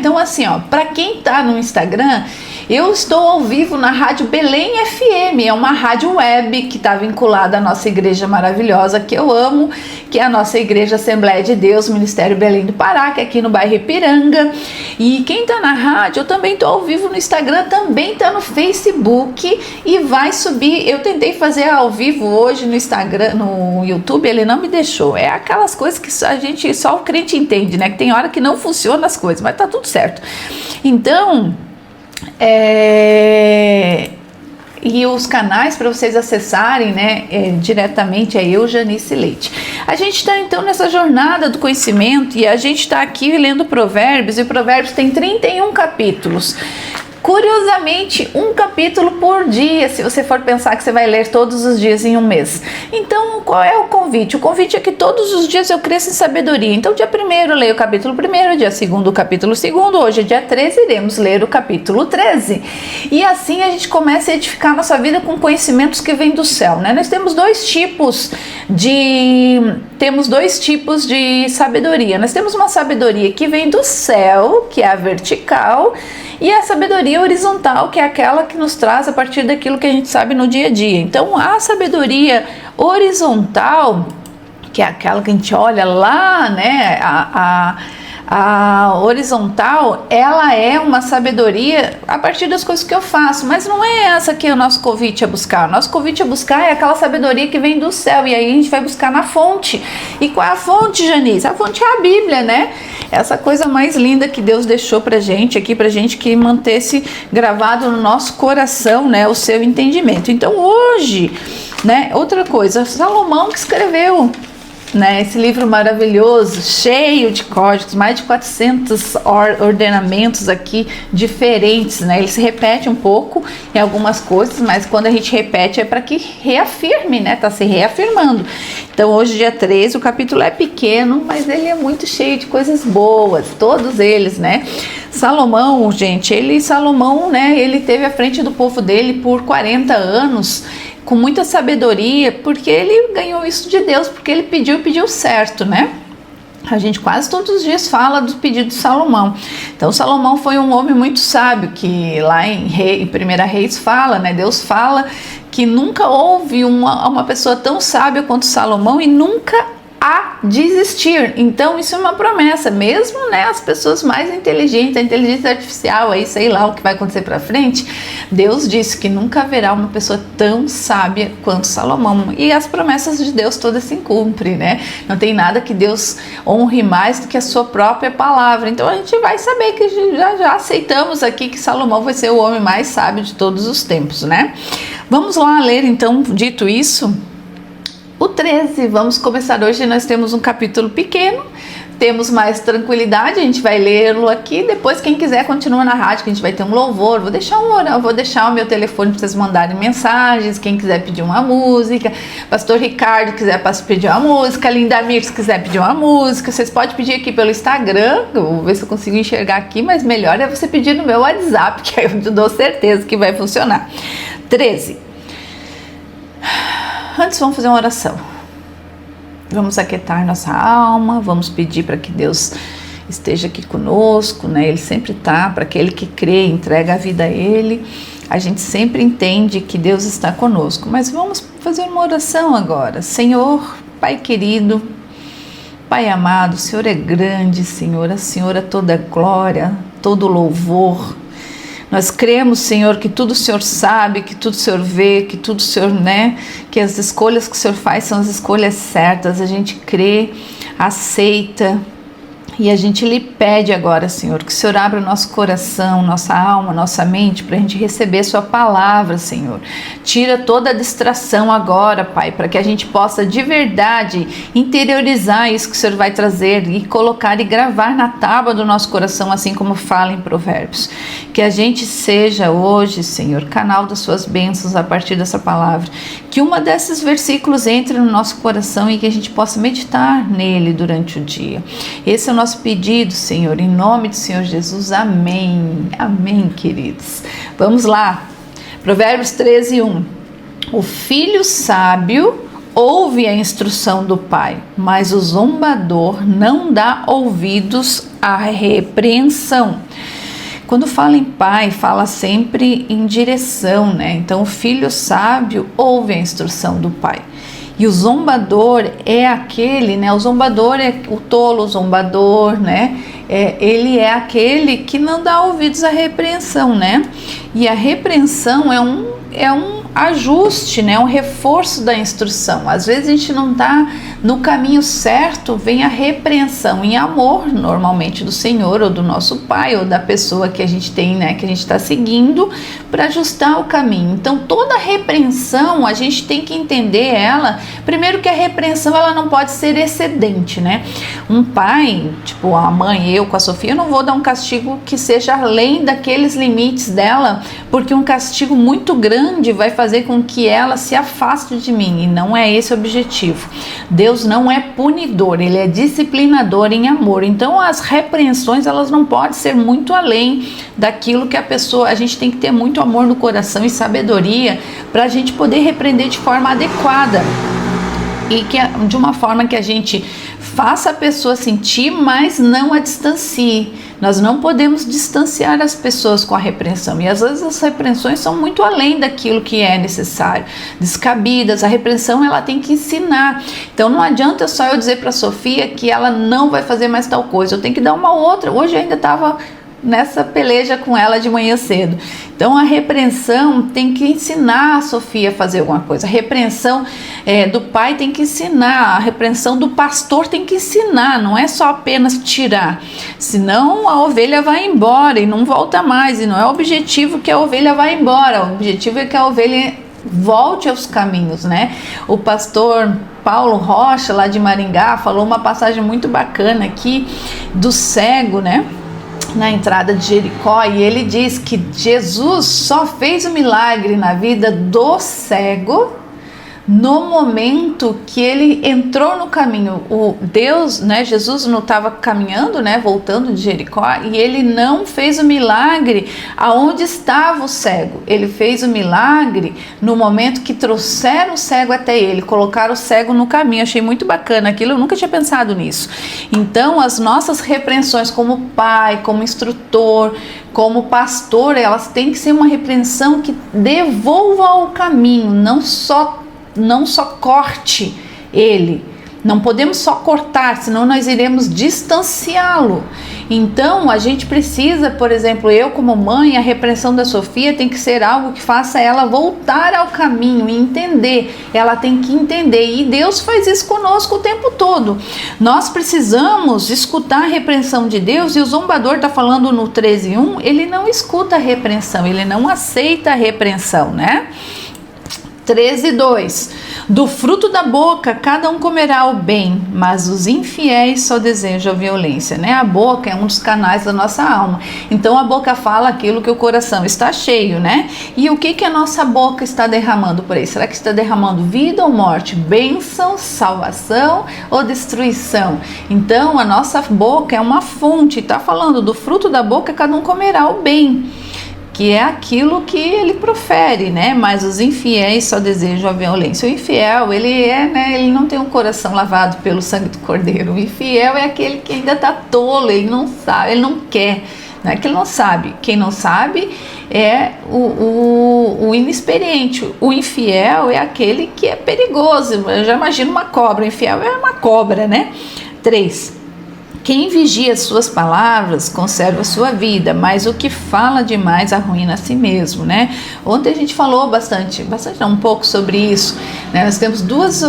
Então assim, ó, para quem tá no Instagram, eu estou ao vivo na Rádio Belém FM, é uma rádio web que está vinculada à nossa igreja maravilhosa que eu amo, que é a nossa igreja Assembleia de Deus, Ministério Belém do Pará, que é aqui no bairro Ipiranga. E quem tá na rádio, eu também tô ao vivo no Instagram, também tá no Facebook e vai subir. Eu tentei fazer ao vivo hoje no Instagram, no YouTube, ele não me deixou. É aquelas coisas que a gente, só o crente entende, né? Que tem hora que não funciona as coisas, mas tá tudo certo. Então, e os canais para vocês acessarem, né, diretamente é eu, Janice Leite. A gente está então nessa jornada do conhecimento e a gente está aqui lendo Provérbios, e Provérbios tem 31 capítulos. Curiosamente, um capítulo por dia, se você for pensar que você vai ler todos os dias em um mês. Então, qual é o convite? O convite é que todos os dias eu cresça em sabedoria. Então, dia 1º eu leio o capítulo 1º, dia 2º o capítulo 2º, hoje é dia 13, iremos ler o capítulo 13. E assim a gente começa a edificar a nossa vida com conhecimentos que vêm do céu, né? Nós temos dois tipos de sabedoria. Nós temos uma sabedoria que vem do céu, que é a vertical, e a sabedoria horizontal, que é aquela que nos traz a partir daquilo que a gente sabe no dia a dia. Então, a sabedoria horizontal, que é aquela que a gente olha lá, né, a horizontal, ela é uma sabedoria a partir das coisas que eu faço, mas não é essa que é o nosso convite a buscar. O nosso convite a buscar é aquela sabedoria que vem do céu, e aí a gente vai buscar na fonte. E qual é a fonte, Janice? A fonte é a Bíblia, né? Essa coisa mais linda que Deus deixou pra gente aqui, pra gente que mantesse gravado no nosso coração, né, o seu entendimento. Então hoje, né, outra coisa, Salomão que escreveu, né, esse livro maravilhoso, cheio de códigos, mais de 400 ordenamentos aqui diferentes, né? Ele se repete um pouco em algumas coisas, mas quando a gente repete é para que reafirme, né? Tá se reafirmando. Então hoje, dia 13, o capítulo é pequeno, mas ele é muito cheio de coisas boas, todos eles, né? Salomão, gente, Salomão, né, ele teve à frente do povo dele por 40 anos, com muita sabedoria, porque ele ganhou isso de Deus, porque ele pediu certo, né? A gente quase todos os dias fala do pedido de Salomão. Então Salomão foi um homem muito sábio, que lá em 1 Reis fala, né? Deus fala que nunca houve uma pessoa tão sábia quanto Salomão e nunca a desistir. Então isso é uma promessa, mesmo, né, as pessoas mais inteligentes, a inteligência artificial, aí sei lá o que vai acontecer para frente, Deus disse que nunca haverá uma pessoa tão sábia quanto Salomão, e as promessas de Deus todas se cumprem, né? Não tem nada que Deus honre mais do que a sua própria palavra. Então a gente vai saber que já aceitamos aqui que Salomão vai ser o homem mais sábio de todos os tempos, né? Vamos lá ler então, dito isso, o 13, vamos começar hoje. Nós temos um capítulo pequeno, temos mais tranquilidade, a gente vai lê-lo aqui, depois quem quiser continua na rádio, que a gente vai ter um louvor, vou deixar o meu telefone para vocês mandarem mensagens, quem quiser pedir uma música, pastor Ricardo quiser pedir uma música, Linda Mir se quiser pedir uma música, vocês podem pedir aqui pelo Instagram, eu vou ver se eu consigo enxergar aqui, mas melhor é você pedir no meu WhatsApp, que aí eu te dou certeza que vai funcionar. 13. Antes vamos fazer uma oração, vamos aquietar nossa alma, vamos pedir para que Deus esteja aqui conosco, né? Ele sempre está, para aquele que crê, entrega a vida a Ele, a gente sempre entende que Deus está conosco, mas vamos fazer uma oração agora. Senhor, Pai querido, Pai amado, o Senhor é grande, Senhor, a Senhora toda glória, todo louvor. Nós cremos, Senhor, que tudo o Senhor sabe, que tudo o Senhor vê, que tudo o Senhor, né, que as escolhas que o Senhor faz são as escolhas certas. A gente crê, aceita, e a gente lhe pede agora, Senhor, que o Senhor abra o nosso coração, nossa alma, nossa mente, para a gente receber sua palavra, Senhor. Tira toda a distração agora, Pai, para que a gente possa de verdade interiorizar isso que o Senhor vai trazer e colocar e gravar na tábua do nosso coração, assim como fala em Provérbios. Que a gente seja hoje, Senhor, canal das suas bênçãos a partir dessa palavra. Que uma desses versículos entre no nosso coração e que a gente possa meditar nele durante o dia. Esse é o nosso pedido, Senhor, em nome do Senhor Jesus, amém, amém, queridos. Vamos lá, Provérbios 13:1. O filho sábio ouve a instrução do pai, mas o zombador não dá ouvidos a repreensão. Quando fala em pai, fala sempre em direção, né? Então o filho sábio ouve a instrução do pai. E o zombador é aquele, né? O zombador é o tolo, o zombador, né? Ele é aquele que não dá ouvidos à repreensão, né? E a repreensão é um ajuste, né? Um reforço da instrução. Às vezes a gente não está no caminho certo, vem a repreensão em amor, normalmente do Senhor ou do nosso pai ou da pessoa que a gente tem, né? Que a gente está seguindo para ajustar o caminho. Então toda repreensão a gente tem que entender ela. Primeiro que a repreensão ela não pode ser excedente, né? Um pai, tipo a mãe, eu com a Sofia, eu não vou dar um castigo que seja além daqueles limites dela, porque um castigo muito grande vai fazer com que ela se afaste de mim, e não é esse o objetivo. Deus não é punidor, ele é disciplinador em amor. Então as repreensões elas não podem ser muito além daquilo que a gente tem que ter muito amor no coração e sabedoria para a gente poder repreender de forma adequada e de uma forma que a gente faça a pessoa sentir, mas não a distancie. Nós não podemos distanciar as pessoas com a repreensão, e às vezes as repreensões são muito além daquilo que é necessário, descabidas. A repreensão ela tem que ensinar. Então não adianta só eu dizer para a Sofia que ela não vai fazer mais tal coisa, eu tenho que dar uma outra. Hoje eu ainda estava nessa peleja com ela de manhã cedo. Então a repreensão tem que ensinar a Sofia a fazer alguma coisa. A repreensão do pai tem que ensinar. A repreensão do pastor tem que ensinar. Não é só apenas tirar. Senão a ovelha vai embora e não volta mais. E não é o objetivo que a ovelha vá embora. O objetivo é que a ovelha volte aos caminhos, né? O pastor Paulo Rocha, lá de Maringá, falou uma passagem muito bacana aqui do cego, né? Na entrada de Jericó, e ele diz que Jesus só fez o milagre na vida do cego no momento que ele entrou no caminho. O Deus, né, Jesus não estava caminhando, né, voltando de Jericó, e ele não fez o milagre aonde estava o cego. Ele fez o milagre no momento que trouxeram o cego até ele, colocaram o cego no caminho. Achei muito bacana aquilo, eu nunca tinha pensado nisso. Então as nossas repreensões como pai, como instrutor, como pastor, elas têm que ser uma repreensão que devolva ao caminho, não só corte ele. Não podemos só cortar, senão nós iremos distanciá-lo. Então a gente precisa, por exemplo, eu como mãe, a repreensão da Sofia tem que ser algo que faça ela voltar ao caminho e entender. Ela tem que entender, e Deus faz isso conosco o tempo todo. Nós precisamos escutar a repreensão de Deus, e o zombador está falando no 13:1, ele não escuta a repreensão, ele não aceita a repreensão, né? 13:2, do fruto da boca cada um comerá o bem, mas os infiéis só desejam a violência, né? A boca é um dos canais da nossa alma, então a boca fala aquilo que o coração está cheio, né? E o que a nossa boca está derramando por aí? Será que está derramando vida ou morte, bênção, salvação ou destruição? Então a nossa boca é uma fonte, está falando do fruto da boca cada um comerá o bem, que é aquilo que ele profere, né? Mas os infiéis só desejam a violência. O infiel, ele não tem um coração lavado pelo sangue do Cordeiro. O infiel é aquele que ainda está tolo, ele não sabe, ele não quer, não é que ele não sabe. Quem não sabe é o inexperiente. O infiel é aquele que é perigoso. Eu já imagino uma cobra. O infiel é uma cobra, né? 3. Quem vigia as suas palavras conserva a sua vida, mas o que fala demais arruína a si mesmo, né? Ontem a gente falou um pouco sobre isso, né? Nós temos duas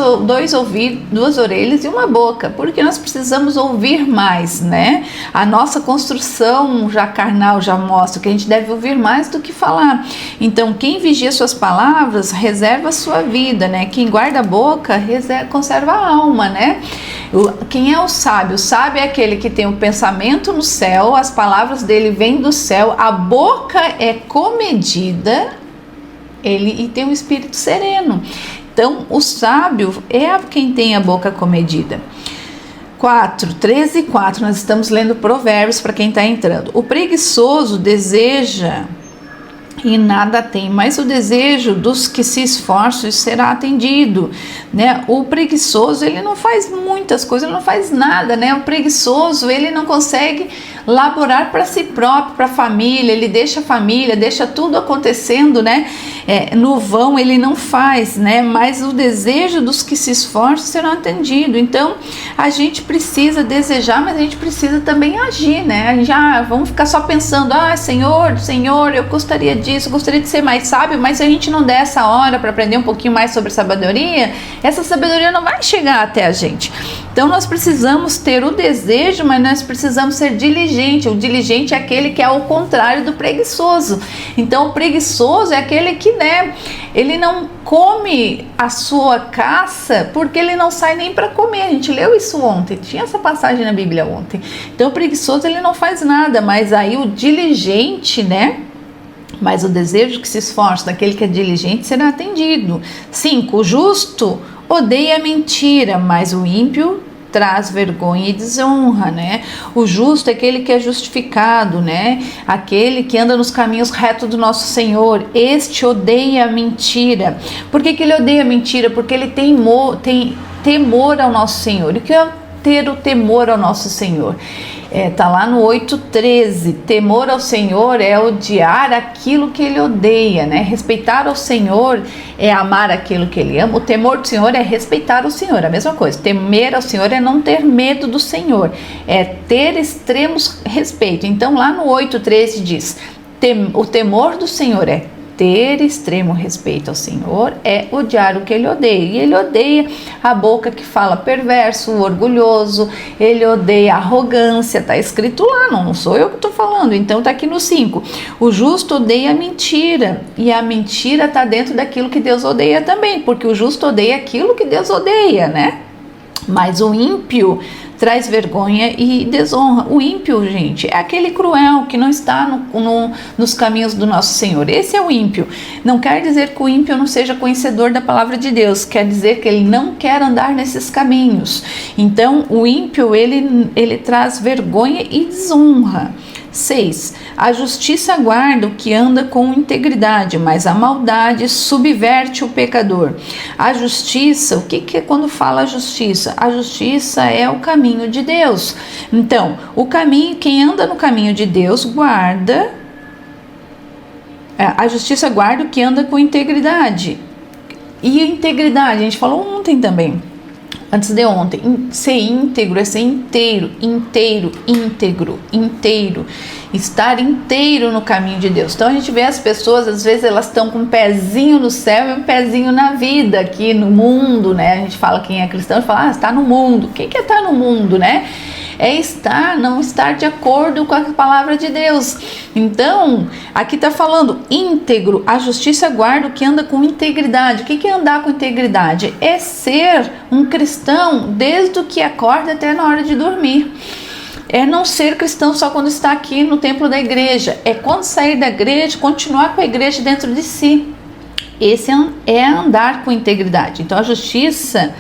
ouvidos, duas orelhas e uma boca, porque nós precisamos ouvir mais, né? A nossa construção já carnal já mostra que a gente deve ouvir mais do que falar. Então, quem vigia suas palavras reserva a sua vida, né? Quem guarda a boca conserva a alma, né? Quem é o sábio? O sábio é aquele que tem o pensamento no céu, as palavras dele vêm do céu, a boca é comedida, e tem um espírito sereno. Então, o sábio é quem tem a boca comedida. 13:4, nós estamos lendo Provérbios para quem está entrando. O preguiçoso deseja e nada tem, mas o desejo dos que se esforçam será atendido, né? O preguiçoso, ele não faz muitas coisas, ele não faz nada, né? O preguiçoso, ele não consegue laborar para si próprio, para a família, ele deixa a família, deixa tudo acontecendo, né? No vão ele não faz, né? Mas o desejo dos que se esforçam será atendido. Então a gente precisa desejar, mas a gente precisa também agir, né? Já vamos ficar só pensando, Senhor, eu gostaria disso, eu gostaria de ser mais sábio, mas se a gente não der essa hora para aprender um pouquinho mais sobre sabedoria, essa sabedoria não vai chegar até a gente. Então nós precisamos ter o desejo, mas nós precisamos ser diligente. O diligente é aquele que é o contrário do preguiçoso. Então o preguiçoso é aquele que, né, ele não come a sua caça porque ele não sai nem para comer. A gente leu isso ontem, tinha essa passagem na Bíblia ontem. Então o preguiçoso, ele não faz nada, mas aí o diligente, né? Mas o desejo que se esforça daquele que é diligente será atendido. 5. O justo odeia a mentira, mas o ímpio traz vergonha e desonra, né? O justo é aquele que é justificado, né? Aquele que anda nos caminhos retos do nosso Senhor. Este odeia a mentira. Por que ele odeia a mentira? Porque ele tem temor ao nosso Senhor. E o que é ter o temor ao nosso Senhor? Tá lá no 8:13, temor ao Senhor é odiar aquilo que ele odeia, né? Respeitar ao Senhor é amar aquilo que ele ama. O temor do Senhor é respeitar o Senhor, a mesma coisa. Temer ao Senhor é não ter medo do Senhor, é ter extremos respeito. Então lá no 8:13 diz, o temor do Senhor é ter extremo respeito ao Senhor, é odiar o que ele odeia. E ele odeia a boca que fala perverso, orgulhoso, ele odeia a arrogância, está escrito lá, não sou eu que estou falando. Então está aqui no 5. O justo odeia a mentira, e a mentira está dentro daquilo que Deus odeia também, porque o justo odeia aquilo que Deus odeia, né? Mas o ímpio traz vergonha e desonra. O ímpio, gente, é aquele cruel que não está nos caminhos do nosso Senhor. Esse é o ímpio. Não quer dizer que o ímpio não seja conhecedor da palavra de Deus, quer dizer que ele não quer andar nesses caminhos. Então, o ímpio, ele traz vergonha e desonra. 6. A justiça guarda o que anda com integridade, mas a maldade subverte o pecador. A justiça, o que é quando fala justiça? A justiça é o caminho de Deus. Então, o caminho, quem anda no caminho de Deus guarda, a justiça guarda o que anda com integridade. E integridade, a gente falou ontem também. Antes de ontem, ser íntegro é ser inteiro, estar inteiro no caminho de Deus. Então a gente vê as pessoas, às vezes elas estão com um pezinho no céu e um pezinho na vida, aqui no mundo, né? A gente fala, quem é cristão, fala, está no mundo. O que é estar no mundo, né? É não estar de acordo com a palavra de Deus. Então, aqui está falando íntegro, a justiça guarda o que anda com integridade. O que é andar com integridade? É ser um cristão desde o que acorda até na hora de dormir. É não ser cristão só quando está aqui no templo da igreja. É quando sair da igreja, continuar com a igreja dentro de si. Esse é andar com integridade. Então, a justiça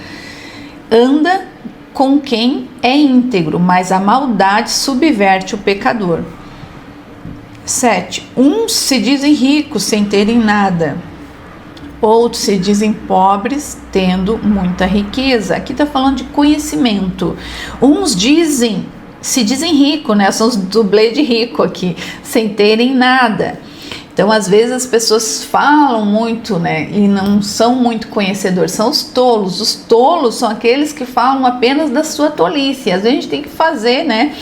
anda com quem é íntegro, mas a maldade subverte o pecador. 7. Uns se dizem ricos sem terem nada, outros se dizem pobres tendo muita riqueza. Aqui está falando de conhecimento. Uns se dizem ricos, né? São os dublê de rico aqui, sem terem nada. Então, às vezes as pessoas falam muito, né, e não são muito conhecedores, são os tolos. Os tolos são aqueles que falam apenas da sua tolice. Às vezes a gente tem que fazer, né,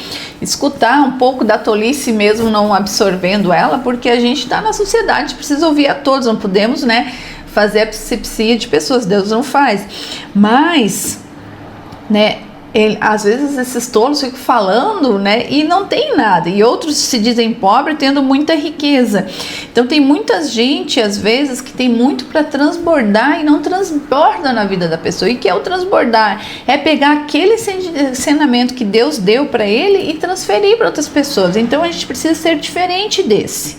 escutar um pouco da tolice mesmo, não absorvendo ela, porque a gente está na sociedade, a gente precisa ouvir a todos, não podemos, né, fazer a psicopsia de pessoas, Deus não faz. Mas, né, às vezes esses tolos ficam falando, né, e não tem nada, e outros se dizem pobres tendo muita riqueza. Então tem muita gente às vezes que tem muito para transbordar e não transborda na vida da pessoa. E que é o transbordar? É pegar aquele ensinamento que Deus deu para ele e transferir para outras pessoas. Então a gente precisa ser diferente desse.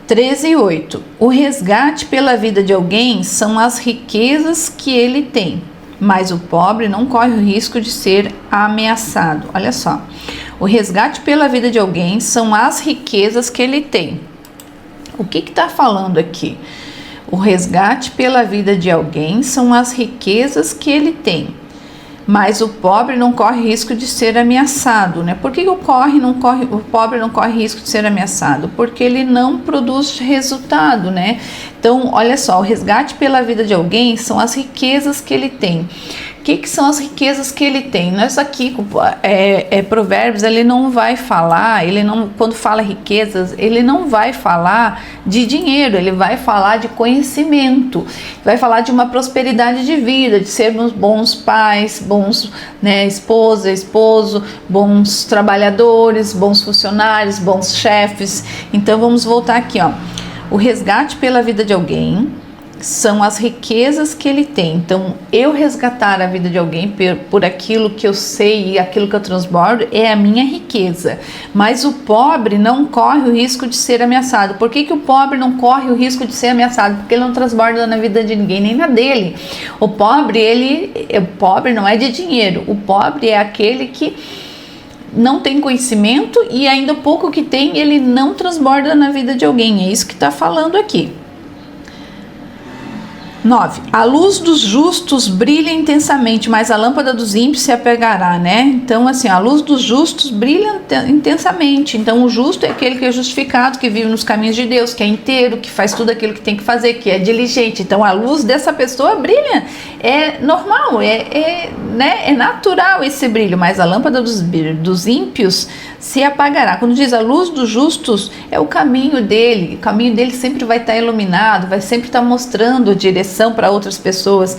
13:8. O resgate pela vida de alguém são as riquezas que ele tem, mas o pobre não corre o risco de ser ameaçado. Olha só, o resgate pela vida de alguém são as riquezas que ele tem, O que está falando aqui? O resgate pela vida de alguém são as riquezas que ele tem, mas o pobre não corre risco de ser ameaçado, né? Por que o pobre não corre risco de ser ameaçado? Porque ele não produz resultado, né? Então, olha só, o resgate pela vida de alguém são as riquezas que ele tem. O que são as riquezas que ele tem? Nós aqui, Provérbios, ele não vai falar, quando fala riquezas, ele não vai falar de dinheiro, ele vai falar de conhecimento, vai falar de uma prosperidade de vida, de sermos bons pais, bons, né, esposa, esposo, bons trabalhadores, bons funcionários, bons chefes. Então vamos voltar aqui, ó. O resgate pela vida de alguém são as riquezas que ele tem. Então, eu resgatar a vida de alguém por aquilo que eu sei e aquilo que eu transbordo é a minha riqueza. Mas o pobre não corre o risco de ser ameaçado. Por que o pobre não corre o risco de ser ameaçado? Porque ele não transborda na vida de ninguém, nem na dele. O pobre não é de dinheiro. O pobre é aquele que não tem conhecimento e ainda o pouco que tem, ele não transborda na vida de alguém. É isso que está falando aqui. 9. A luz dos justos brilha intensamente, mas a lâmpada dos ímpios se apagará, né? Então, assim, a luz dos justos brilha intensamente. Então, o justo é aquele que é justificado, que vive nos caminhos de Deus, que é inteiro, que faz tudo aquilo que tem que fazer, que é diligente. Então, a luz dessa pessoa brilha. É normal, é natural esse brilho, mas a lâmpada dos ímpios se apagará. Quando diz a luz dos justos, é o caminho dele. O caminho dele sempre vai estar iluminado, vai sempre estar mostrando a direção para outras pessoas.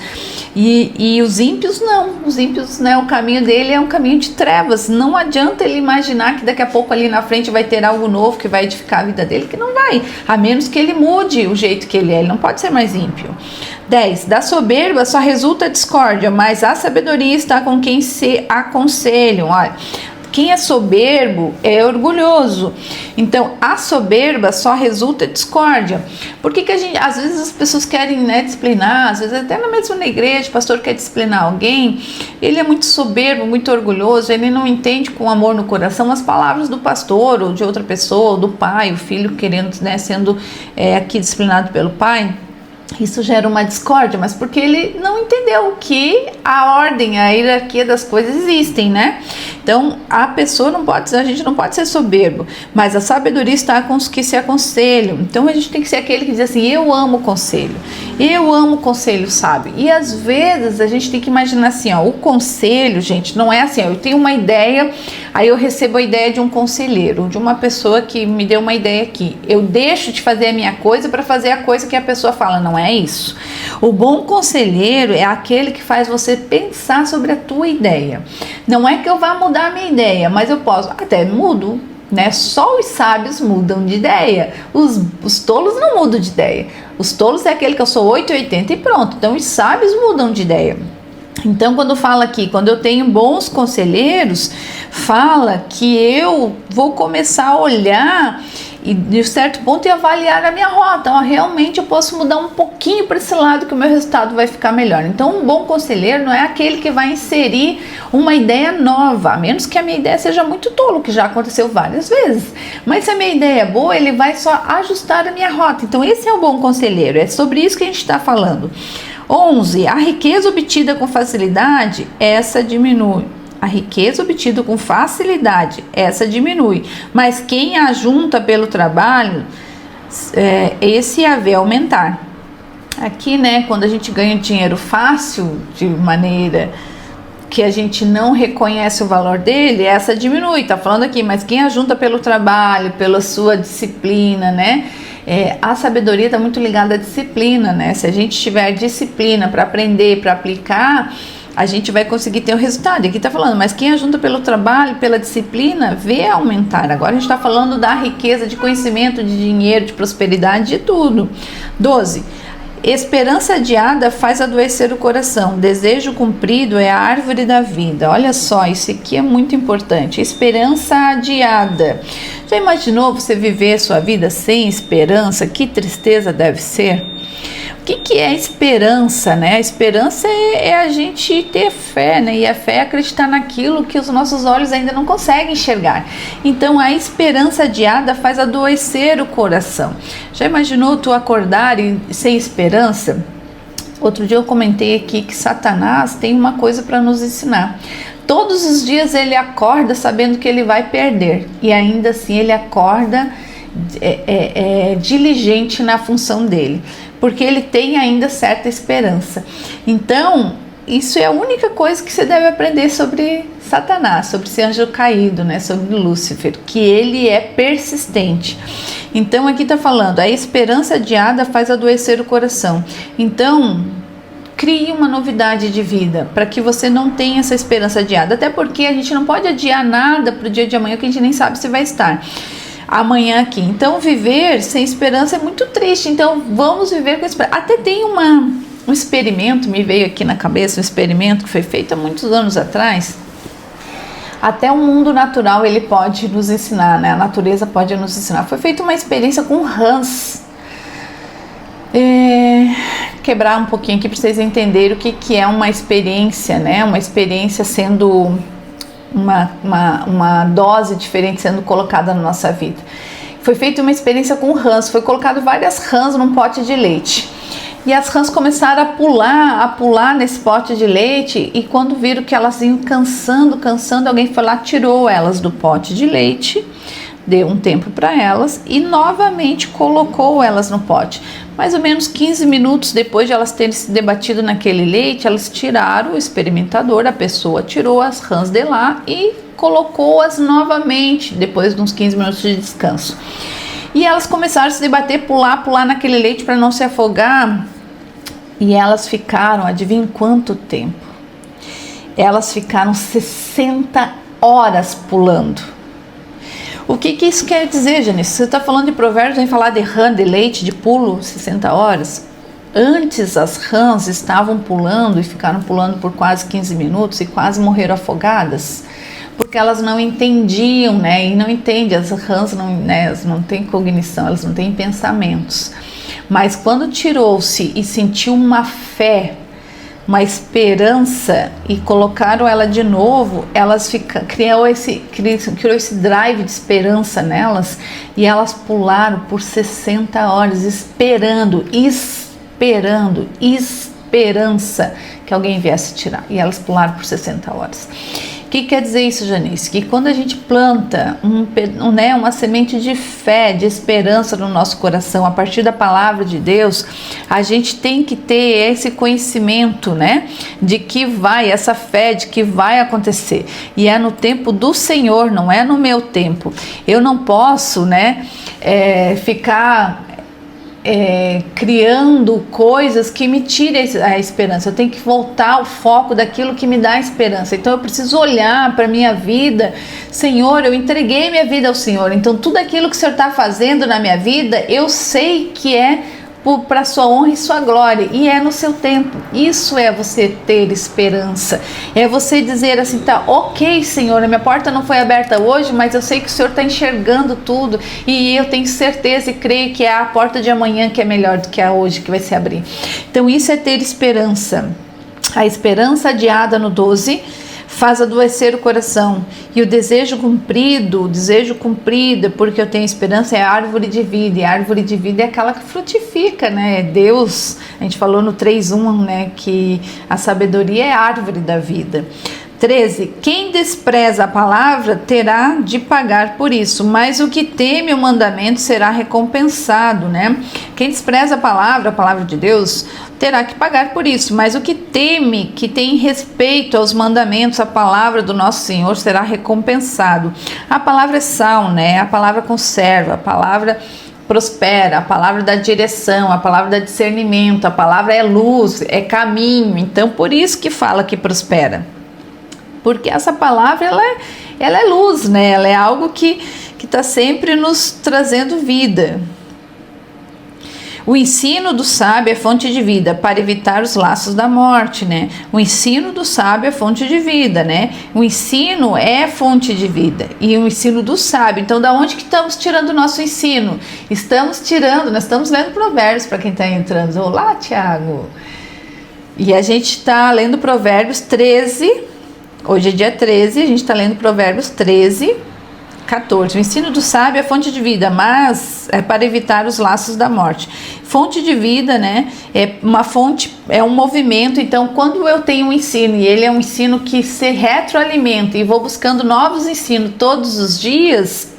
E os ímpios não. Os ímpios, né, o caminho dele é um caminho de trevas. Não adianta ele imaginar que daqui a pouco ali na frente vai ter algo novo que vai edificar a vida dele, que não vai. A menos que ele mude o jeito que ele é. Ele não pode ser mais ímpio. 10. Da soberba só resulta discórdia, mas a sabedoria está com quem se aconselham. Olha, quem é soberbo é orgulhoso. Então, a soberba só resulta discórdia. Por que às vezes as pessoas querem, né, disciplinar, às vezes até mesmo na igreja, o pastor quer disciplinar alguém, ele é muito soberbo, muito orgulhoso, ele não entende com amor no coração as palavras do pastor ou de outra pessoa, ou do pai, o filho querendo, né, sendo aqui disciplinado pelo pai. Isso gera uma discórdia, mas porque ele não entendeu que a ordem, a hierarquia das coisas existem, né? Então, a gente não pode ser soberbo, mas a sabedoria está com os que se aconselham. Então, a gente tem que ser aquele que diz assim, eu amo o conselho sábio. E às vezes a gente tem que imaginar assim, ó, o conselho, gente, não é assim, ó, eu tenho uma ideia, aí eu recebo a ideia de um conselheiro, de uma pessoa que me deu uma ideia aqui. Eu deixo de fazer a minha coisa para fazer a coisa que a pessoa fala, não é isso. O bom conselheiro é aquele que faz você pensar sobre a tua ideia. Não é que eu vá mudar a minha ideia, mas eu posso, até mudo, né? Só os sábios mudam de ideia. Os tolos não mudam de ideia. Os tolos é aquele que eu sou 880 e pronto. Então os sábios mudam de ideia. Então, quando fala aqui, quando eu tenho bons conselheiros, fala que eu vou começar a olhar e de certo ponto e avaliar a minha rota. Então, realmente eu posso mudar um pouquinho para esse lado que o meu resultado vai ficar melhor. Então, um bom conselheiro não é aquele que vai inserir uma ideia nova, a menos que a minha ideia seja muito tolo, que já aconteceu várias vezes. Mas se a minha ideia é boa, ele vai só ajustar a minha rota. Então, esse é o bom conselheiro. É sobre isso que a gente está falando. 11. A riqueza obtida com facilidade, essa diminui. A riqueza obtida com facilidade, essa diminui. Mas quem a junta pelo trabalho, esse a vê aumentar. Aqui, né, quando a gente ganha dinheiro fácil, de maneira que a gente não reconhece o valor dele, essa diminui. Tá falando aqui, mas quem a junta pelo trabalho, pela sua disciplina, né? A sabedoria está muito ligada à disciplina, né? Se a gente tiver disciplina para aprender, para aplicar, a gente vai conseguir ter o resultado. Aqui está falando, mas quem ajunta pelo trabalho, pela disciplina, vê aumentar. Agora a gente está falando da riqueza de conhecimento, de dinheiro, de prosperidade, de tudo. 12. Esperança adiada faz adoecer o coração. Desejo cumprido é a árvore da vida. Olha só, isso aqui é muito importante. Esperança adiada. Já imaginou você viver a sua vida sem esperança? Que tristeza deve ser? O que é a esperança, né? A esperança é a gente ter fé, né? E a fé é acreditar naquilo que os nossos olhos ainda não conseguem enxergar. Então, a esperança adiada faz adoecer o coração. Já imaginou tu acordar sem esperança? Outro dia eu comentei aqui que Satanás tem uma coisa para nos ensinar. Todos os dias ele acorda sabendo que ele vai perder, e ainda assim ele acorda diligente na função dele, porque ele tem ainda certa esperança. Então, isso é a única coisa que você deve aprender sobre Satanás, sobre esse anjo caído, né? Sobre Lúcifer, que ele é persistente. Então, aqui está falando, a esperança adiada faz adoecer o coração. Então, crie uma novidade de vida, para que você não tenha essa esperança adiada, até porque a gente não pode adiar nada para o dia de amanhã, que a gente nem sabe se vai estar amanhã aqui. Então, viver sem esperança é muito triste. Então, vamos viver com esperança. Até tem um experimento, me veio aqui na cabeça, um experimento que foi feito há muitos anos atrás. Até o mundo natural ele pode nos ensinar, né? A natureza pode nos ensinar. Foi feita uma experiência com rãs. Quebrar um pouquinho aqui para vocês entenderem o que é uma experiência, né? Uma experiência sendo uma dose diferente sendo colocada na nossa vida. Foi feita uma experiência com rãs, foi colocado várias rãs num pote de leite. E as rãs começaram a pular nesse pote de leite, e quando viram que elas iam cansando, alguém foi lá, tirou elas do pote de leite, deu um tempo para elas e novamente colocou elas no pote. Mais ou menos 15 minutos depois de elas terem se debatido naquele leite, elas tiraram o experimentador, a pessoa tirou as rãs de lá e colocou-as novamente, depois de uns 15 minutos de descanso. E elas começaram a se debater, pular naquele leite para não se afogar. E elas ficaram, adivinha quanto tempo? Elas ficaram 60 horas pulando. O que isso quer dizer, Janice? Você está falando de provérbios, vem falar de rã, de leite, de pulo, 60 horas? Antes as rãs estavam pulando e ficaram pulando por quase 15 minutos e quase morreram afogadas, porque elas não entendiam, né? E não entendem, as rãs não, né? Elas não têm cognição, elas não têm pensamentos. Mas quando tirou-se e sentiu uma fé, uma esperança, e colocaram ela de novo, elas criou esse drive de esperança nelas, e elas pularam por 60 horas esperando esperança que alguém viesse tirar, e elas pularam por 60 horas. O que quer dizer isso, Janice? Que quando a gente planta uma semente de fé, de esperança no nosso coração, a partir da palavra de Deus, a gente tem que ter esse conhecimento, né? De que essa fé de que vai acontecer. E é no tempo do Senhor, não é no meu tempo. Eu não posso, né, ficar criando coisas que me tirem a esperança. Eu tenho que voltar ao foco daquilo que me dá esperança. Então eu preciso olhar para a minha vida. Senhor, eu entreguei minha vida ao Senhor, então tudo aquilo que o Senhor está fazendo na minha vida, eu sei que é para sua honra e sua glória, e é no seu tempo. Isso é você ter esperança, é você dizer assim, tá, ok, Senhor, a minha porta não foi aberta hoje, mas eu sei que o Senhor está enxergando tudo, e eu tenho certeza e creio que é a porta de amanhã que é melhor do que a hoje que vai se abrir. Então isso é ter esperança. A esperança adiada no 12 faz adoecer o coração, e o desejo cumprido, porque eu tenho esperança, é a árvore de vida, e a árvore de vida é aquela que frutifica, né? Deus, a gente falou no 3:1, né, que a sabedoria é a árvore da vida. 13. Quem despreza a palavra terá de pagar por isso, mas o que teme o mandamento será recompensado, né? Quem despreza a palavra de Deus, terá que pagar por isso, mas o que teme, que tem respeito aos mandamentos, a palavra do nosso Senhor, será recompensado. A palavra é sal, né? A palavra conserva, a palavra prospera, a palavra dá direção, a palavra dá discernimento, a palavra é luz, é caminho. Então, por isso que fala que prospera. Porque essa palavra, ela é luz, né? Ela é algo que está sempre nos trazendo vida. O ensino do sábio é fonte de vida para evitar os laços da morte, né? O ensino do sábio é fonte de vida, né? O ensino é fonte de vida e o ensino do sábio. Então, da onde que estamos tirando o nosso ensino? Nós estamos lendo Provérbios para quem está entrando. Olá, Tiago! E a gente está lendo Provérbios 13, hoje é dia 13, a gente está lendo Provérbios 13, 14. O ensino do sábio é fonte de vida, mas é para evitar os laços da morte. Fonte de vida, né? É uma fonte, é um movimento. Então, quando eu tenho um ensino e ele é um ensino que se retroalimenta e vou buscando novos ensinos todos os dias,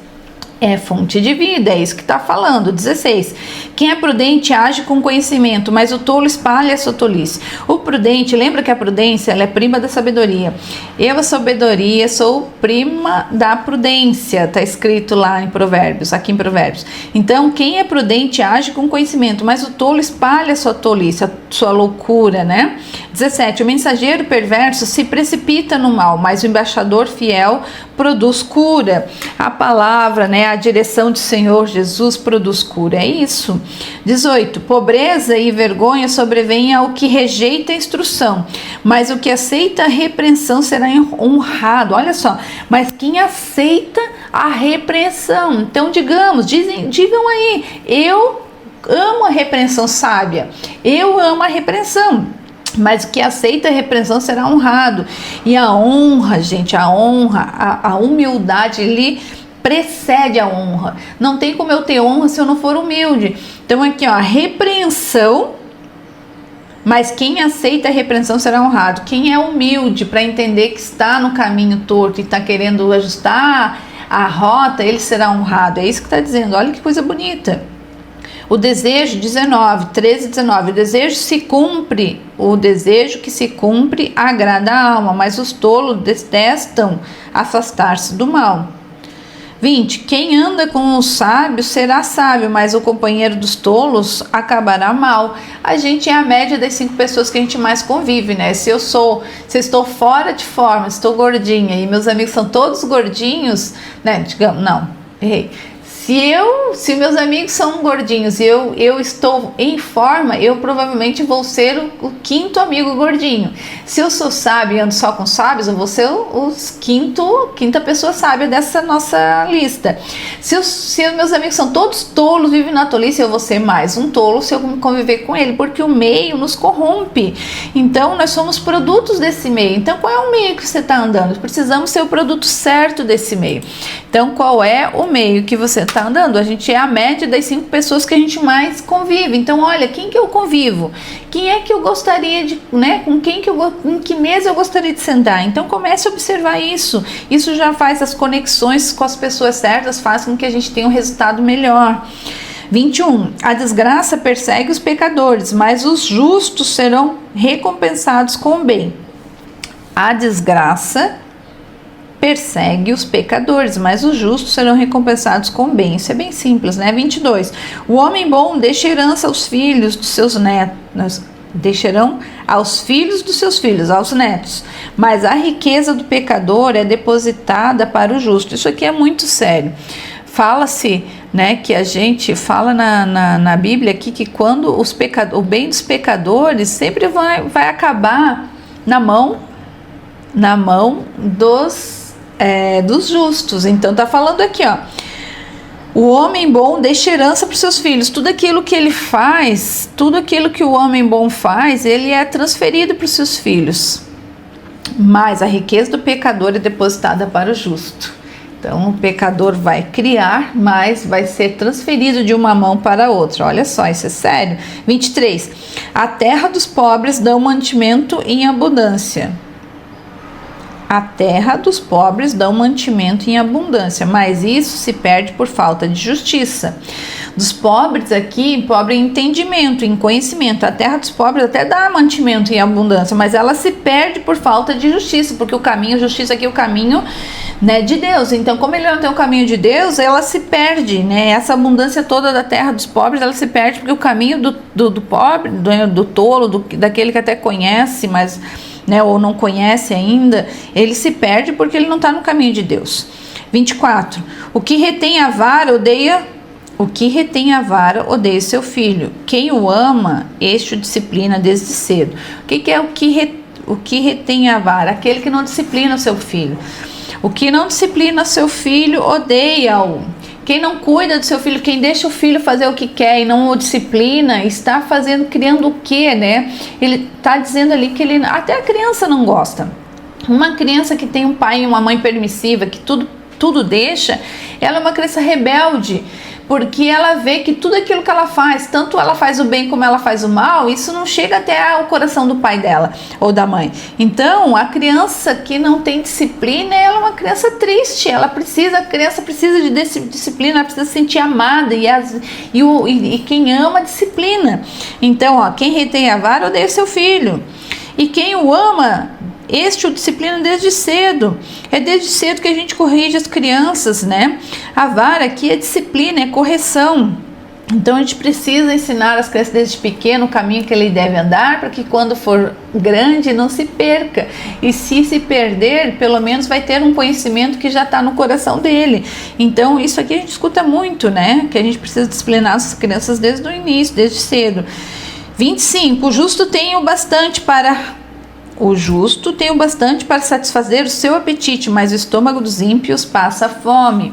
é fonte de vida, é isso que está falando. 16. Quem é prudente age com conhecimento, mas o tolo espalha a sua tolice. O prudente, lembra que a prudência ela é prima da sabedoria. Eu, a sabedoria, sou prima da prudência, está escrito lá em Provérbios, aqui em Provérbios. Então, quem é prudente age com conhecimento, mas o tolo espalha a sua tolice, a sua loucura, né? 17. O mensageiro perverso se precipita no mal, mas o embaixador fiel produz cura. A palavra, né? A direção do Senhor Jesus produz cura, é isso. 18. Pobreza e vergonha sobrevêm ao que rejeita a instrução, mas o que aceita a repreensão será honrado. Olha só, mas quem aceita a repreensão, então digam aí, eu amo a repreensão sábia, eu amo a repreensão, mas o que aceita a repreensão será honrado. E a honra, gente, a humildade, ele precede a honra. Não tem como eu ter honra se eu não for humilde. Então aqui, ó, a repreensão, mas quem aceita a repreensão será honrado. Quem é humilde para entender que está no caminho torto e está querendo ajustar a rota, ele será honrado. É isso que está dizendo. Olha que coisa bonita. O desejo, 13, 19, o desejo que se cumpre agrada a alma, mas os tolos detestam afastar-se do mal. 20. Quem anda com os sábios será sábio, mas o companheiro dos tolos acabará mal. A gente é a média das 5 pessoas que a gente mais convive, né? Se eu estou fora de forma, estou gordinha e meus amigos são todos gordinhos, né? Digamos, não, errei. Se meus amigos são gordinhos e eu estou em forma, eu provavelmente vou ser o quinto amigo gordinho. Se eu sou sábio e ando só com sábios, eu vou ser quinta pessoa sábia dessa nossa lista. Se meus amigos são todos tolos, vivem na tolice, eu vou ser mais um tolo se eu conviver com ele, porque o meio nos corrompe. Então, nós somos produtos desse meio. Então, qual é o meio que você está andando? Precisamos ser o produto certo desse meio. Então, qual é o meio que você está andando? A gente é a média das 5 pessoas que a gente mais convive. Então, olha, quem que eu convivo? Quem é que eu gostaria de, né? Em que mesa eu gostaria de sentar? Então, comece a observar isso. Isso já faz as conexões com as pessoas certas, faz com que a gente tenha um resultado melhor. 21. A desgraça persegue os pecadores, mas os justos serão recompensados com o bem. A desgraça persegue os pecadores, mas os justos serão recompensados com bem. Isso é bem simples, né? 22. O homem bom deixa herança aos filhos dos seus netos, deixarão aos filhos dos seus filhos, aos netos, mas a riqueza do pecador é depositada para o justo. Isso aqui é muito sério. Fala-se, né, que a gente fala na Bíblia aqui que quando o bem dos pecadores sempre vai acabar na mão dos justos. Então tá falando aqui, ó, o homem bom deixa herança para os seus filhos. Tudo aquilo que ele faz, tudo aquilo que o homem bom faz, ele é transferido para os seus filhos, mas a riqueza do pecador é depositada para o justo. Então o pecador vai criar, mas vai ser transferido de uma mão para outra. Olha só, isso é sério. 23. A terra dos pobres dá mantimento em abundância. A terra dos pobres dá mantimento em abundância, mas isso se perde por falta de justiça. Dos pobres aqui, pobre em entendimento, em conhecimento. A terra dos pobres até dá mantimento em abundância, mas ela se perde por falta de justiça, porque o caminho, justiça aqui é o caminho, né, de Deus. Então, como ele não tem o caminho de Deus, ela se perde, né? Essa abundância toda da terra dos pobres, ela se perde porque o caminho do pobre, do tolo, daquele que até conhece, mas, né, ou não conhece ainda, ele se perde porque ele não está no caminho de Deus. 24. O que retém a vara odeia O que retém a vara odeia seu filho. Quem o ama, este o disciplina desde cedo. O que é o que retém a vara? Aquele que não disciplina o seu filho. O que não disciplina seu filho, odeia-o. Quem não cuida do seu filho, quem deixa o filho fazer o que quer e não o disciplina, está criando o quê, né? Ele está dizendo ali que até a criança não gosta. Uma criança que tem um pai e uma mãe permissiva, que tudo deixa, ela é uma criança rebelde, porque ela vê que tudo aquilo que ela faz, tanto ela faz o bem como ela faz o mal, isso não chega até o coração do pai dela ou da mãe. Então, a criança que não tem disciplina, ela é uma criança triste, a criança precisa de disciplina, ela precisa se sentir amada, e quem ama, disciplina. Então, quem retém a vara odeia seu filho, e quem o ama, este o disciplina desde cedo. É desde cedo que a gente corrige as crianças, né? A vara aqui é disciplina, é correção. Então a gente precisa ensinar as crianças desde pequeno o caminho que ele deve andar, para que quando for grande não se perca. E se perder, pelo menos vai ter um conhecimento que já está no coração dele. Então isso aqui a gente escuta muito, né? Que a gente precisa disciplinar as crianças desde o início, desde cedo. 25. O justo tem o bastante para satisfazer o seu apetite, mas o estômago dos ímpios passa fome.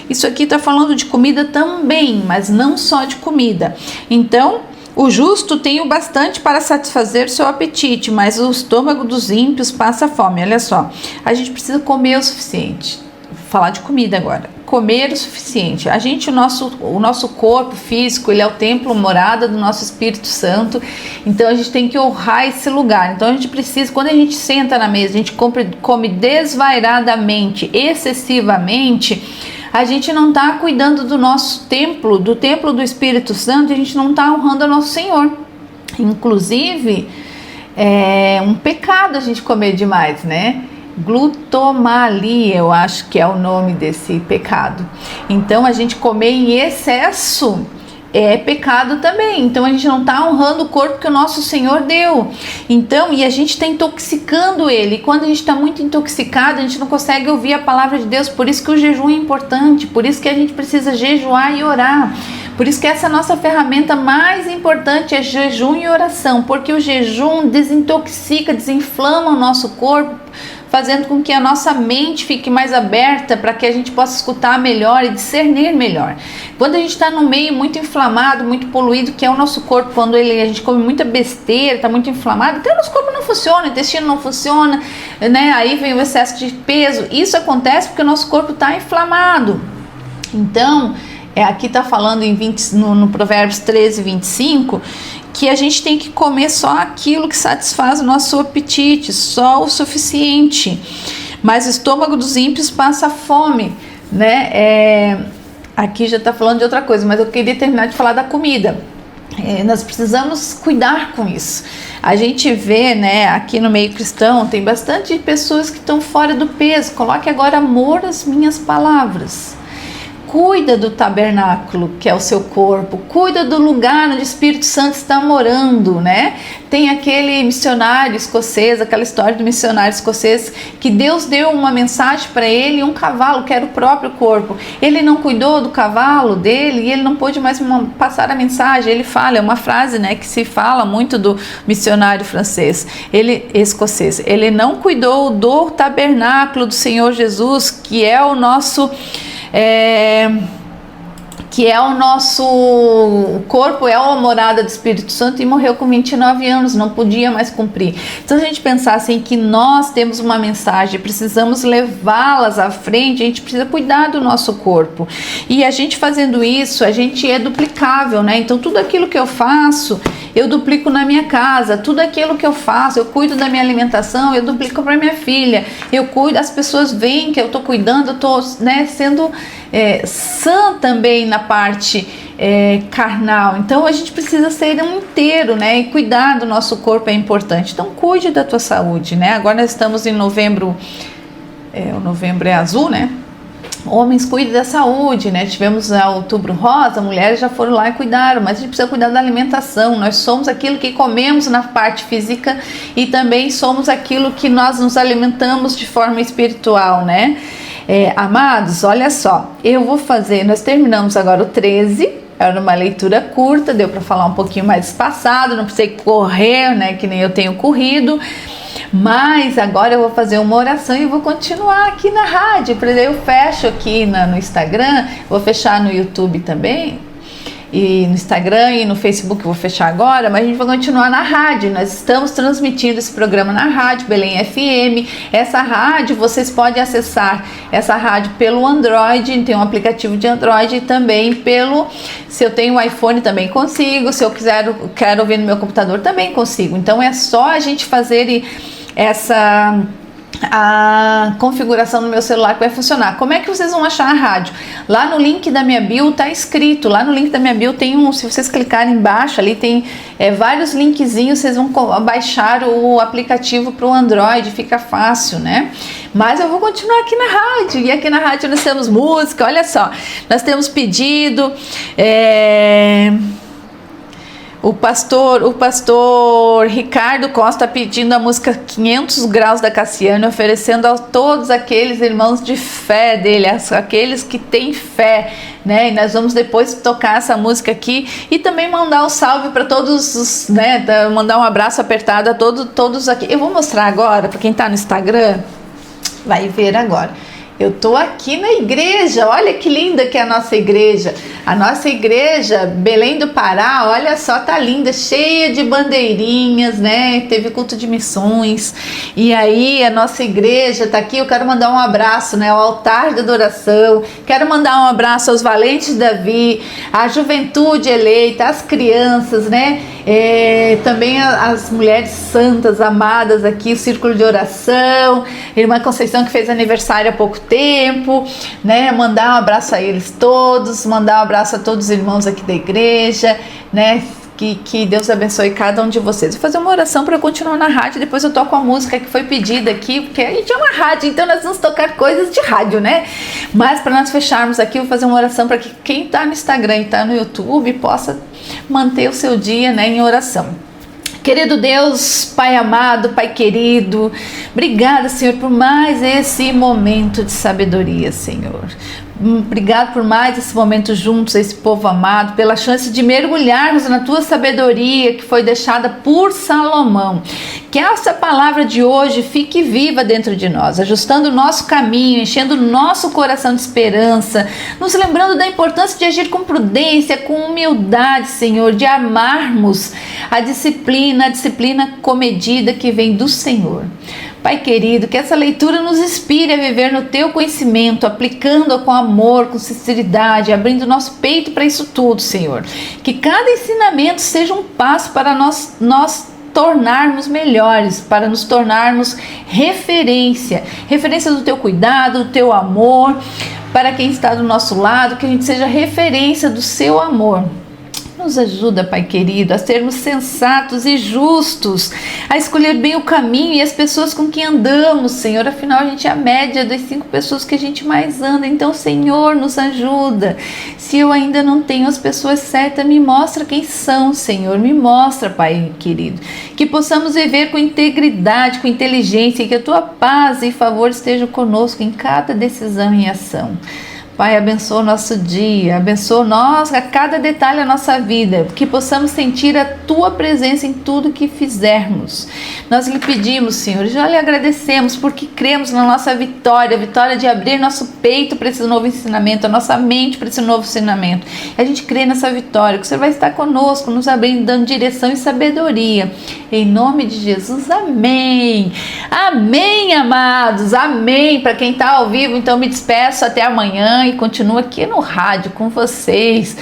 Isso aqui está falando de comida também, mas não só de comida. Então, o justo tem o bastante para satisfazer o seu apetite, mas o estômago dos ímpios passa fome. Olha só, a gente precisa comer o suficiente. Vou falar de comida agora. Comer o suficiente. O nosso corpo físico, ele é o templo, morada do nosso Espírito Santo. Então a gente tem que honrar esse lugar. Então a gente precisa, quando a gente senta na mesa, a gente come desvairadamente, excessivamente, a gente não está cuidando do nosso templo, do templo do Espírito Santo, e a gente não está honrando o nosso Senhor. Inclusive, é um pecado a gente comer demais, né? Glutomalia, eu acho que é o nome desse pecado. Então a gente comer em excesso é pecado também. Então a gente não está honrando o corpo que o nosso Senhor deu. Então, e a gente está intoxicando ele. E quando a gente está muito intoxicado, a gente não consegue ouvir a palavra de Deus. Por isso que o jejum é importante, por isso que a gente precisa jejuar e orar. Por isso que essa é a nossa ferramenta mais importante, é jejum e oração, porque o jejum desintoxica, desinflama o nosso corpo, fazendo com que a nossa mente fique mais aberta para que a gente possa escutar melhor e discernir melhor. Quando a gente está no meio muito inflamado, muito poluído, que é o nosso corpo, quando a gente come muita besteira, está muito inflamado, até o nosso corpo não funciona, o intestino não funciona, né? Aí vem o excesso de peso. Isso acontece porque o nosso corpo está inflamado. Então, aqui está falando no Provérbios 13, 25, que a gente tem que comer só aquilo que satisfaz o nosso apetite, só o suficiente. Mas o estômago dos ímpios passa fome, né? Aqui já está falando de outra coisa, mas eu queria terminar de falar da comida. Nós precisamos cuidar com isso. A gente vê, né, aqui no meio cristão, tem bastante pessoas que estão fora do peso. Coloque agora amor às minhas palavras. Cuida do tabernáculo, que é o seu corpo. Cuida do lugar onde o Espírito Santo está morando, né? Tem aquele missionário escocês, aquela história do missionário escocês, que Deus deu uma mensagem para ele e um cavalo, que era o próprio corpo. Ele não cuidou do cavalo dele e ele não pôde mais passar a mensagem. Ele fala, é uma frase, né, que se fala muito do missionário escocês. Ele não cuidou do tabernáculo do Senhor Jesus, que é o nosso corpo, é a morada do Espírito Santo, e morreu com 29 anos, não podia mais cumprir. Então a gente pensasse em que nós temos uma mensagem, precisamos levá-las à frente, a gente precisa cuidar do nosso corpo, e a gente fazendo isso, a gente é duplicável, né? Então tudo aquilo que eu faço, eu duplico na minha casa, tudo aquilo que eu faço, eu cuido da minha alimentação, eu duplico para minha filha, eu cuido, as pessoas veem que eu estou cuidando, eu estou, né, sendo sã também na parte carnal. Então a gente precisa ser um inteiro, né, e cuidar do nosso corpo é importante. Então cuide da tua saúde, né? Agora nós estamos em novembro, o novembro é azul, né? Homens, cuidem da saúde, né? Tivemos o Outubro Rosa, mulheres já foram lá e cuidaram, mas a gente precisa cuidar da alimentação. Nós somos aquilo que comemos na parte física e também somos aquilo que nós nos alimentamos de forma espiritual, né? Amados, olha só, eu vou fazer, nós terminamos agora o 13, era uma leitura curta, deu para falar um pouquinho mais espaçado, não precisei correr, né, que nem eu tenho corrido, mas agora eu vou fazer uma oração e vou continuar aqui na rádio, por exemplo, eu fecho aqui no Instagram, vou fechar no YouTube também, e no Instagram e no Facebook eu vou fechar agora, mas a gente vai continuar na rádio. Nós estamos transmitindo esse programa na rádio Belém FM. Essa rádio, vocês podem acessar essa rádio pelo Android, tem um aplicativo de Android, e também se eu tenho um iPhone também consigo, se eu quero ouvir no meu computador também consigo. Então é só a gente fazer a configuração no meu celular que vai funcionar. Como é que vocês vão achar a rádio? Lá no link da minha bio tá escrito, lá no link da minha bio tem se vocês clicarem embaixo ali tem vários linkzinhos, vocês vão baixar o aplicativo para o Android, fica fácil, né? Mas eu vou continuar aqui na rádio, e aqui na rádio nós temos música, olha só, nós temos pedido, o pastor Ricardo Costa pedindo a música 500 graus da Cassiane, oferecendo a todos aqueles irmãos de fé dele, aqueles que têm fé, né? E nós vamos depois tocar essa música aqui e também mandar um salve para todos, né? Mandar um abraço apertado a todos aqui. Eu vou mostrar agora para quem está no Instagram, vai ver agora. Eu tô aqui na igreja, olha que linda que é a nossa igreja. A nossa igreja, Belém do Pará, olha só, tá linda, cheia de bandeirinhas, né? Teve culto de missões. E aí, a nossa igreja tá aqui. Eu quero mandar um abraço, né? Ao altar de adoração. Quero mandar um abraço aos valentes de Davi, à juventude eleita, às crianças, né? Também as mulheres santas, amadas aqui, o círculo de oração, irmã Conceição que fez aniversário há pouco tempo, né? Mandar um abraço a eles todos, mandar um abraço a todos os irmãos aqui da igreja, né? Que Deus abençoe cada um de vocês. Vou fazer uma oração para continuar na rádio, depois eu toco a música que foi pedida aqui, porque a gente é uma rádio, então nós vamos tocar coisas de rádio, né? Mas para nós fecharmos aqui, eu vou fazer uma oração para que quem está no Instagram e está no YouTube possa manter o seu dia, né, em oração. Querido Deus, Pai amado, Pai querido, obrigada, Senhor, por mais esse momento de sabedoria, Senhor. Obrigado por mais esse momento juntos, esse povo amado, pela chance de mergulharmos na tua sabedoria que foi deixada por Salomão. Que essa palavra de hoje fique viva dentro de nós, ajustando o nosso caminho, enchendo o nosso coração de esperança, nos lembrando da importância de agir com prudência, com humildade, Senhor, de amarmos a disciplina comedida que vem do Senhor. Pai querido, que essa leitura nos inspire a viver no teu conhecimento, aplicando-a com amor, com sinceridade, abrindo nosso peito para isso tudo, Senhor. Que cada ensinamento seja um passo para nós tornarmos melhores, para nos tornarmos referência do teu cuidado, do teu amor, para quem está do nosso lado, que a gente seja referência do seu amor. Nos ajuda, Pai querido, a sermos sensatos e justos, a escolher bem o caminho e as pessoas com quem andamos, Senhor. Afinal, a gente é a média das 5 pessoas que a gente mais anda. Então, Senhor, nos ajuda. Se eu ainda não tenho as pessoas certas, me mostra quem são, Senhor. Me mostra, Pai querido. Que possamos viver com integridade, com inteligência, e que a Tua paz e favor estejam conosco em cada decisão e ação. Pai, abençoa o nosso dia, abençoa nós, a cada detalhe da nossa vida, que possamos sentir a Tua presença em tudo que fizermos. Nós lhe pedimos, Senhor, já lhe agradecemos porque cremos na nossa vitória, a vitória de abrir nosso peito para esse novo ensinamento, a nossa mente para esse novo ensinamento. A gente crê nessa vitória, que o Senhor vai estar conosco, nos abrindo, dando direção e sabedoria. Em nome de Jesus, amém. Amém, amados, amém. Para quem está ao vivo, então me despeço até amanhã e continuo aqui no rádio com vocês.